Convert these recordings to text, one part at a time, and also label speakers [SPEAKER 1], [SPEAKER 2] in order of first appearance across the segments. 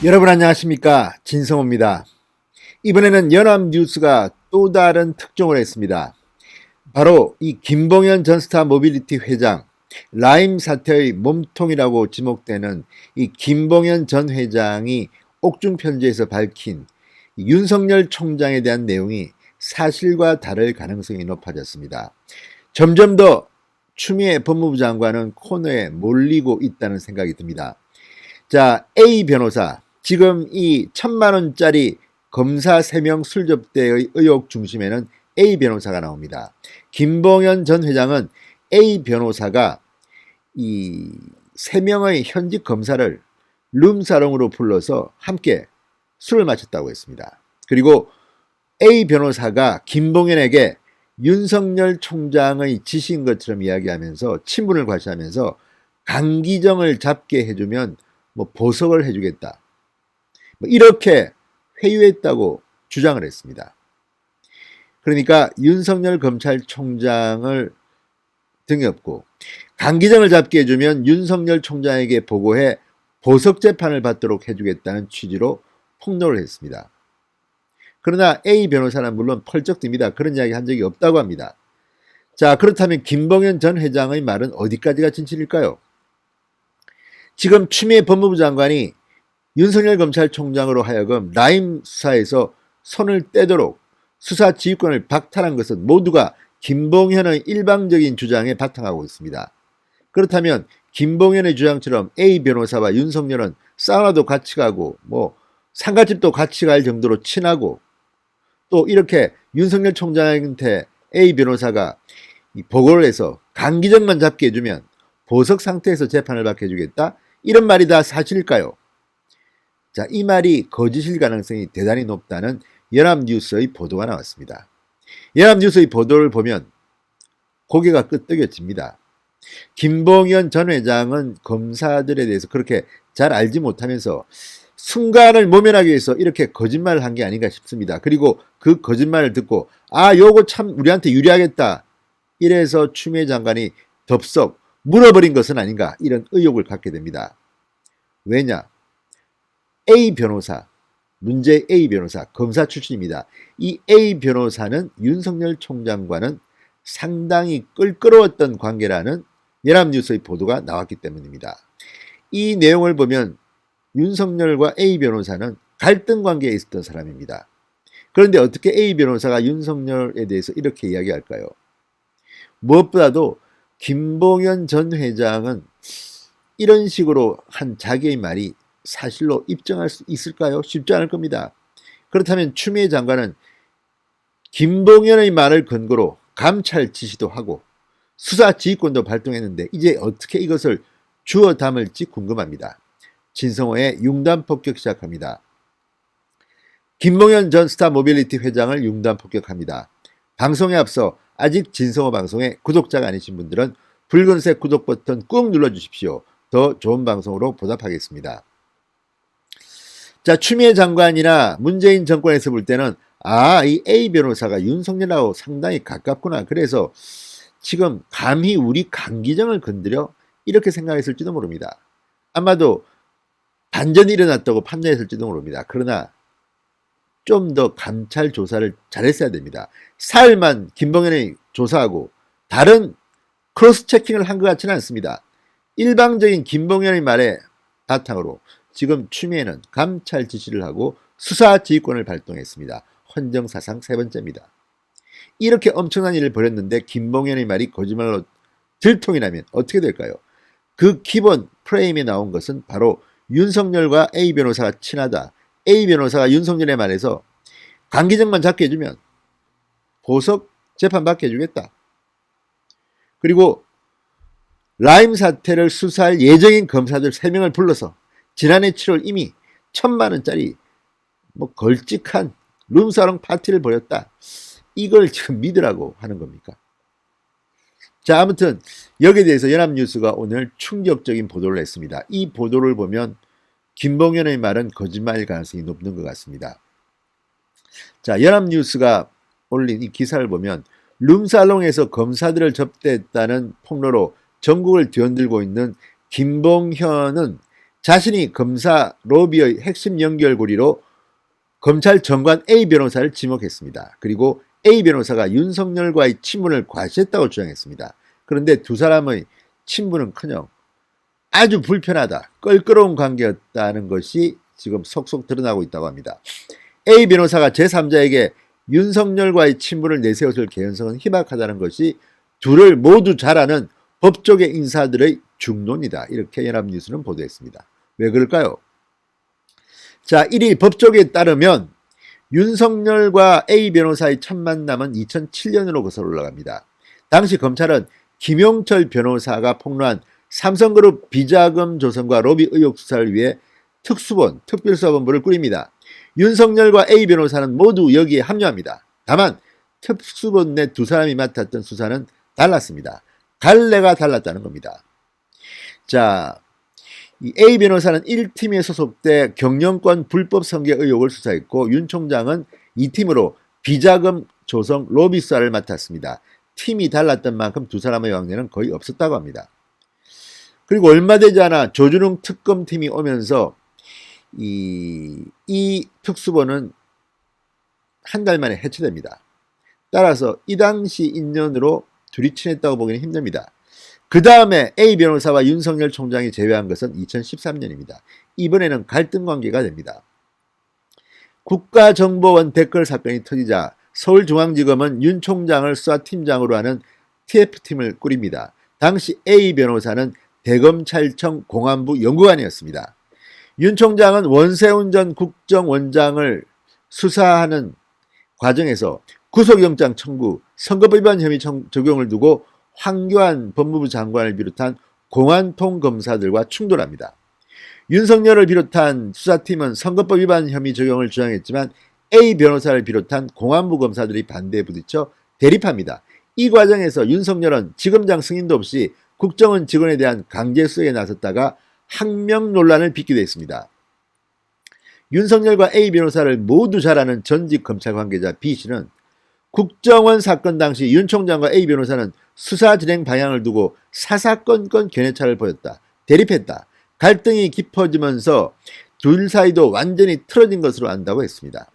[SPEAKER 1] 여러분 안녕하십니까, 진성호입니다. 이번에는 연합뉴스가 또 다른 특종을 했습니다. 바로 이 김봉현 전 스타 모빌리티 회장, 라임 사태의 몸통이라고 지목되는 이 김봉현 전 회장이 옥중 편지에서 밝힌 윤석열 총장에 대한 내용이 사실과 다를 가능성이 높아졌습니다. 점점 더 추미애 법무부 장관은 코너에 몰리고 있다는 생각이 듭니다. 자, A 변호사, 지금 이 1,000만 원짜리 검사 3명 술접대의 의혹 중심에는 A 변호사가 나옵니다. 김봉현 전 회장은 A 변호사가 이 3명의 현직 검사를 룸사롱으로 불러서 함께 술을 마셨다고 했습니다. 그리고 A 변호사가 김봉현에게 윤석열 총장의 지시인 것처럼 이야기하면서 친분을 과시하면서 강기정을 잡게 해주면 보석을 해주겠다, 이렇게 회유했다고 주장을 했습니다. 그러니까 윤석열 검찰총장을 등에 업고 강기정을 잡게 해주면 윤석열 총장에게 보고해 보석 재판을 받도록 해주겠다는 취지로 폭로를 했습니다. 그러나 A 변호사는 물론 펄쩍 듭니다. 그런 이야기 한 적이 없다고 합니다. 자, 그렇다면 김봉현 전 회장의 말은 어디까지가 진실일까요? 지금 추미애 법무부 장관이 윤석열 검찰총장으로 하여금 라임 수사에서 손을 떼도록 수사 지휘권을 박탈한 것은 모두가 김봉현의 일방적인 주장에 바탕하고 있습니다. 그렇다면 김봉현의 주장처럼 A 변호사와 윤석열은 사우나도 같이 가고 상가집도 같이 갈 정도로 친하고, 또 이렇게 윤석열 총장한테 A 변호사가 보고를 해서 강기정만 잡게 해주면 보석 상태에서 재판을 받게 해주겠다, 이런 말이 다 사실일까요? 자, 이 말이 거짓일 가능성이 대단히 높다는 연합뉴스의 보도가 나왔습니다. 연합뉴스의 보도를 보면 고개가 끄덕여집니다. 김봉현 전 회장은 검사들에 대해서 그렇게 잘 알지 못하면서 순간을 모면하기 위해서 이렇게 거짓말을 한 게 아닌가 싶습니다. 그리고 그 거짓말을 듣고 요거 참 우리한테 유리하겠다, 이래서 추미애 장관이 덥석 물어버린 것은 아닌가, 이런 의혹을 갖게 됩니다. 왜냐? A 변호사, 문제 A 변호사, 검사 출신입니다. 이 A 변호사는 윤석열 총장과는 상당히 껄끄러웠던 관계라는 연합뉴스의 보도가 나왔기 때문입니다. 이 내용을 보면 윤석열과 A 변호사는 갈등 관계에 있었던 사람입니다. 그런데 어떻게 A 변호사가 윤석열에 대해서 이렇게 이야기할까요? 무엇보다도 김봉현 전 회장은 이런 식으로 한 자기의 말이 사실로 입증할 수 있을까요? 쉽지 않을 겁니다. 그렇다면 추미애 장관은 김봉현의 말을 근거로 감찰 지시도 하고 수사 지휘권도 발동했는데 이제 어떻게 이것을 주워 담을지 궁금합니다. 진성호의 융단 폭격 시작합니다. 김봉현 전 스타 모빌리티 회장을 융단 폭격합니다. 방송에 앞서 아직 진성호 방송의 구독자가 아니신 분들은 붉은색 구독 버튼 꾹 눌러주십시오. 더 좋은 방송으로 보답하겠습니다. 자, 추미애 장관이나 문재인 정권에서 볼 때는 이 A 변호사가 윤석열하고 상당히 가깝구나, 그래서 지금 감히 우리 강기정을 건드려, 이렇게 생각했을지도 모릅니다. 아마도 반전이 일어났다고 판단했을지도 모릅니다. 그러나 좀 더 감찰 조사를 잘했어야 됩니다. 사흘만 김봉현이 조사하고 다른 크로스 체킹을 한 것 같지는 않습니다. 일방적인 김봉현의 말에 바탕으로 지금 추미애는 감찰 지시를 하고 수사 지휘권을 발동했습니다. 헌정사상 3번째입니다. 이렇게 엄청난 일을 벌였는데 김봉현의 말이 거짓말로 들통이 나면 어떻게 될까요? 그 기본 프레임에 나온 것은 바로 윤석열과 A 변호사가 친하다, A 변호사가 윤석열의 말에서 강기정만 잡게 해주면 보석 재판 받게 해주겠다, 그리고 라임 사태를 수사할 예정인 검사들 3명을 불러서 지난해 7월 이미 1,000만 원짜리 걸찍한 룸사롱 파티를 벌였다, 이걸 지금 믿으라고 하는 겁니까? 자, 아무튼 여기에 대해서 연합뉴스가 오늘 충격적인 보도를 했습니다. 이 보도를 보면 김봉현의 말은 거짓말일 가능성이 높은 것 같습니다. 자, 연합뉴스가 올린 이 기사를 보면 룸살롱에서 검사들을 접대했다는 폭로로 전국을 뒤흔들고 있는 김봉현은 자신이 검사 로비의 핵심 연결고리로 검찰 정관 A 변호사를 지목했습니다. 그리고 A 변호사가 윤석열과의 친분을 과시했다고 주장했습니다. 그런데 두 사람의 친분은커녕 아주 불편하다, 껄끄러운 관계였다는 것이 지금 속속 드러나고 있다고 합니다. A 변호사가 제3자에게 윤석열과의 친분을 내세웠을 개연성은 희박하다는 것이 둘을 모두 잘 아는 법조계 인사들의 중론이다. 이렇게 연합뉴스는 보도했습니다. 왜 그럴까요? 자, 1위 법조계에 따르면 윤석열과 A 변호사의 첫 만남은 2007년으로 거슬러 올라갑니다. 당시 검찰은 김용철 변호사가 폭로한 삼성그룹 비자금 조성과 로비 의혹 수사를 위해 특수본, 특별수사본부를 꾸립니다. 윤석열과 A 변호사는 모두 여기에 합류합니다. 다만 특수본 내 두 사람이 맡았던 수사는 달랐습니다. 갈래가 달랐다는 겁니다. 자, 이 A 변호사는 1팀에 소속돼 경영권 불법 성계 의혹을 수사했고 윤 총장은 2팀으로 비자금 조성 로비 수사를 맡았습니다. 팀이 달랐던 만큼 두 사람의 관계는 거의 없었다고 합니다. 그리고 얼마 되지 않아 조준웅 특검팀이 오면서 이 특수본은 한 달 만에 해체됩니다. 따라서 이 당시 인연으로 둘이 친했다고 보기는 힘듭니다. 그 다음에 A 변호사와 윤석열 총장이 재회한 것은 2013년입니다. 이번에는 갈등 관계가 됩니다. 국가정보원 댓글 사건이 터지자 서울중앙지검은 윤 총장을 수사팀장으로 하는 TF팀을 꾸립니다. 당시 A 변호사는 대검찰청 공안부 연구관이었습니다. 윤 총장은 원세훈 전 국정원장을 수사하는 과정에서 구속영장 청구, 선거법 위반 혐의 적용을 두고 황교안 법무부 장관을 비롯한 공안통 검사들과 충돌합니다. 윤석열을 비롯한 수사팀은 선거법 위반 혐의 적용을 주장했지만 A 변호사를 비롯한 공안부 검사들이 반대에 부딪혀 대립합니다. 이 과정에서 윤석열은 지검장 승인도 없이 국정원 직원에 대한 강제 수사에 나섰다가 항명 논란을 빚기도 했습니다. 윤석열과 A 변호사를 모두 잘 아는 전직 검찰 관계자 B씨는 국정원 사건 당시 윤 총장과 A 변호사는 수사 진행 방향을 두고 사사건건 견해차를 보였다. 대립했다. 갈등이 깊어지면서 둘 사이도 완전히 틀어진 것으로 안다고 했습니다.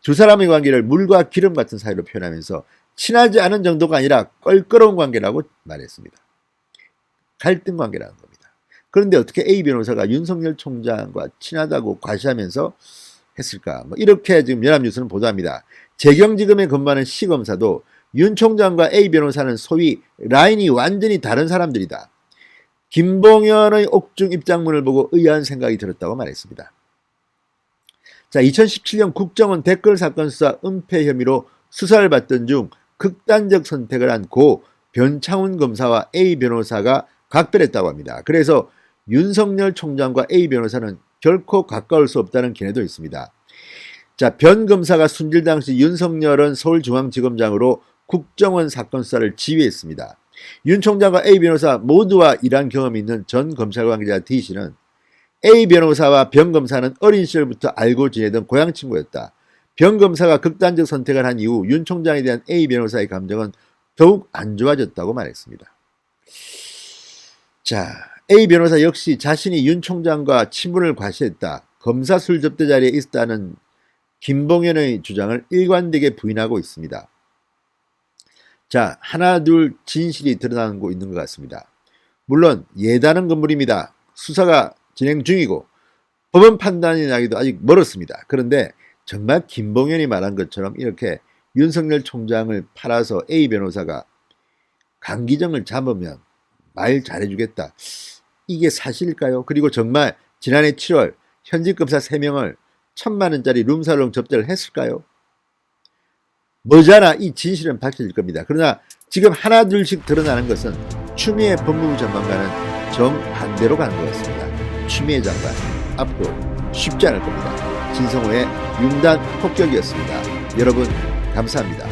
[SPEAKER 1] 두 사람의 관계를 물과 기름 같은 사이로 표현하면서 친하지 않은 정도가 아니라 껄끄러운 관계라고 말했습니다. 갈등 관계라는 겁니다. 그런데 어떻게 A 변호사가 윤석열 총장과 친하다고 과시하면서 했을까? 이렇게 지금 연합뉴스는 보도합니다. 재경지검에 근무하는 시검사도 윤 총장과 A 변호사는 소위 라인이 완전히 다른 사람들이다. 김봉현의 옥중 입장문을 보고 의아한 생각이 들었다고 말했습니다. 자, 2017년 국정원 댓글 사건 수사 은폐 혐의로 수사를 받던 중 극단적 선택을 한 고 변창훈 검사와 A 변호사가 각별했다고 합니다. 그래서 윤석열 총장과 A 변호사는 결코 가까울 수 없다는 견해도 있습니다. 자, 변 검사가 순질 당시 윤석열은 서울중앙지검장으로 국정원 사건 수사를 지휘했습니다. 윤 총장과 A 변호사 모두와 일한 경험이 있는 전 검찰 관계자 D씨는 A 변호사와 변 검사는 어린 시절부터 알고 지내던 고향 친구였다. 변 검사가 극단적 선택을 한 이후 윤 총장에 대한 A 변호사의 감정은 더욱 안 좋아졌다고 말했습니다. 자, A 변호사 역시 자신이 윤 총장과 친분을 과시했다. 검사 술 접대 자리에 있었다는 김봉현의 주장을 일관되게 부인하고 있습니다. 자, 하나 둘 진실이 드러나고 있는 것 같습니다. 물론 예단은 건물입니다. 수사가 진행 중이고 법원 판단이 나기도 아직 멀었습니다. 그런데 정말 김봉현이 말한 것처럼 이렇게 윤석열 총장을 팔아서 A 변호사가 강기정을 잡으면 말 잘해주겠다. 이게 사실일까요? 그리고 정말 지난해 7월 현직 검사 3명을 1,000만 원짜리 룸살롱 접대를 했을까요? 머지않아 이 진실은 밝혀질 겁니다. 그러나 지금 하나 둘씩 드러나는 것은 추미애 법무부 장관과는 정반대로 가는 것 같습니다. 추미애 장관 앞으로 쉽지 않을 겁니다. 진성호의 융단 폭격이었습니다. 여러분 감사합니다.